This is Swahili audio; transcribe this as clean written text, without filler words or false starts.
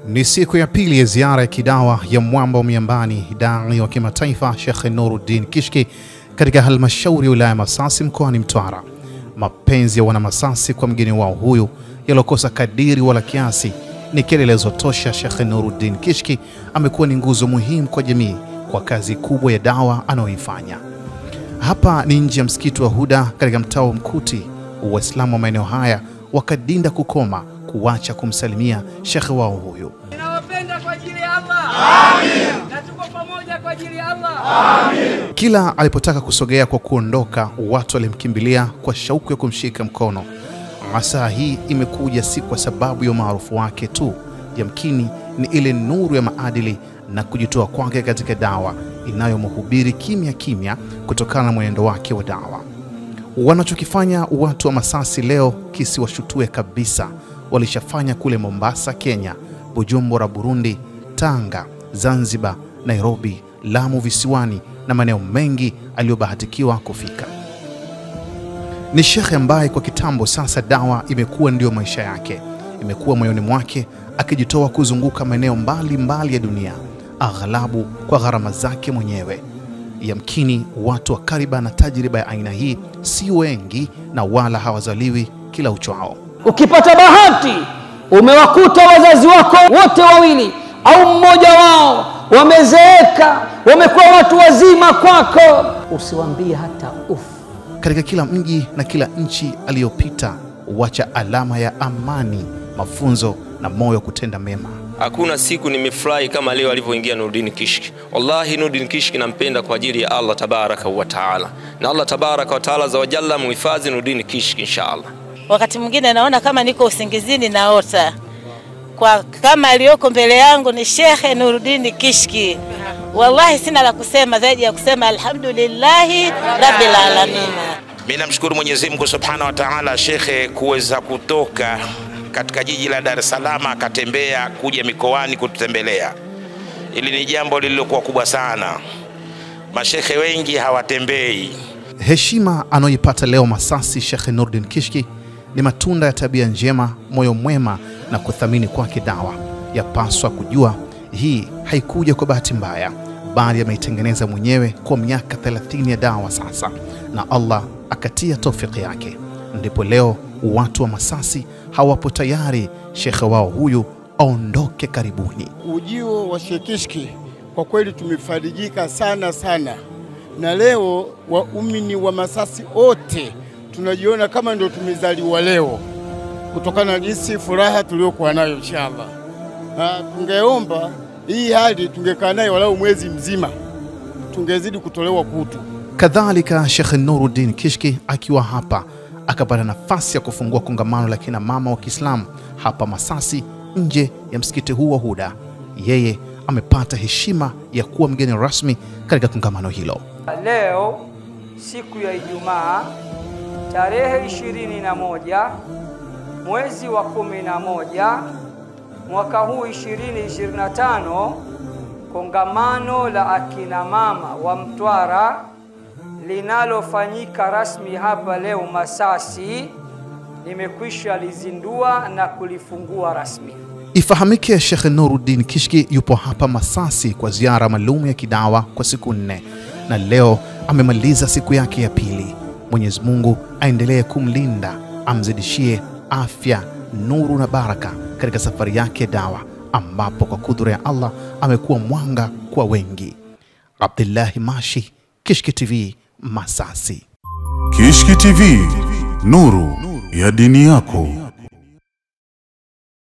Ni siku ya pili ya ziara ya kidawa ya mwamba wa miambani dai wa kimataifa Sheikh Nuruddin Kishki katika halmashauri ya wilaya Masasi mkoani Mtwara. Mapenzi ya wana Masasi kwa mgeni wao huyu yalokosa kadiri wala kiasi ni kielelezo tosha. Sheikh Nuruddin Kishki amekuwa ni nguzo muhimu kwa jamii kwa kazi kubwa ya dawa anayoifanya. Hapa ni nje ya msikiti wa Huda katika mtaa wa Mkuti. Waislamu wa maeneo haya wakadinda kukoma kuacha kumsalimia Sheikh wao huyu. Ninawapenda kwa ajili ya Allah. Amin. Na tuko pamoja kwa ajili ya Allah. Amin. Kila alipotaka kusogea kwa kuondoka, watu walimkimbilia kwa shauku ya kumshika mkono. Masaa hii imekuja si kwa sababu ya maarufu wake tu, yamkini ni ile nuru ya maadili na kujitoa kwake katika dawa inayomhubiri kimya kimya kutokana na mwenendo wake wa dawa. Wanachokifanya watu wa Masasi leo kisiwashutue kabisa. Walishafanya kule Mombasa Kenya, Bujumbura Burundi, Tanga, Zanzibar, Nairobi, Lamu visiwani na maeneo mengi aliyobahatikiwa kufika. Ni Sheikh ambaye kwa kitambo sasa dawa imekuwa ndio maisha yake. Imekuwa moyoni mwake akijitoa kuzunguka maeneo mbalimbali ya dunia, aghalabu kwa gharama zake mwenyewe. Yamkini watu wa kariba na tajriba ya aina hii si wengi na wala hawazaliwi kila uchao. Ukipata bahati umewakuta wazazi wako wote wawili au mmoja wao wamezeeka, wamekuwa watu wazima kwako, usiwaambie hata Katika kila mji na kila nchi aliyopita huacha alama ya amani, mafunzo na moyo kutenda mema. Hakuna siku nimefurahi kama leo alivyoingia Nuruddin Kishki. Wallahi Nuruddin Kishki nampenda kwa ajili ya Allah tabaraka wa taala. Na Allah tabaraka wa taala za wajalla muhifadhi Nuruddin Kishki inshallah. Wakati mwingine naona kama niko usingizini naota. Kwa kama aliyoko mbele yangu ni Sheikh Nuruddin Kishki. Wallahi sina la kusema zaidi ya kusema alhamdulillahi rabbil alamin. Mimi namshukuru Mwenyezi Mungu Subhanahu wa Ta'ala Sheikh kuweza kutoka katika jiji la Dar es Salaam akatembea kuja mikoani kututembelea. Ili ni jambo lililokuwa kubwa sana. Mashekhe wengi hawatembei. Heshima anayoipata leo Masasi Sheikh Nuruddin Kishki ni matunda ya tabia njema, moyo mwema na kuthamini kwake dawa. Yapaswa kujua hii haikuja kwa bahati mbaya, bali ameitengeneza mwenyewe kwa miaka 30 ya dawa sasa, na Allah akatia taufiki yake. Ndipo leo watu wa Masasi hawapo tayari Sheikh wao huyu aondoke karibuni. Ujio wa Sheikh Kishki kwa kweli tumefarijika sana sana, na leo waumini wa Masasi wote tunajiona kama ndio tumezaliwa leo kutokana na jinsi furaha tuliyokuwa nayo inshallah. Tungeomba hii hali tungekaa nayo walau mwezi mzima, tungezidi kutolewa kutu. Kadhalika Sheikh Nuruddin Kishki akiwa hapa akapata nafasi ya kufungua kongamano la kina mama wa Kiislamu hapa Masasi nje ya msikiti huu wa Huda. Yeye amepata heshima ya kuwa mgeni rasmi katika kongamano hilo. Leo siku ya Ijumaa tarehe 21 mwezi wa 11 mwaka huu 2025, kongamano la akina mama wa Mtwara linalofanyika rasmi hapa leo Masasi nimekwisha lizindua na kulifungua rasmi. Ifahamike Sheikh Nuruddin Kishki yupo hapa Masasi kwa ziara maalum ya kidawa kwa siku 4 na leo amemaliza siku yake ya pili. Mwenyezi Mungu aendelee kumlinda, amzidishie afya, nuru na baraka katika safari yake dawa, ambapo kwa kudura ya Allah amekuwa mwanga kwa wengi. Abdullahi Mashi, Kishki TV, Masasi. Kishki TV, nuru ya dini yako.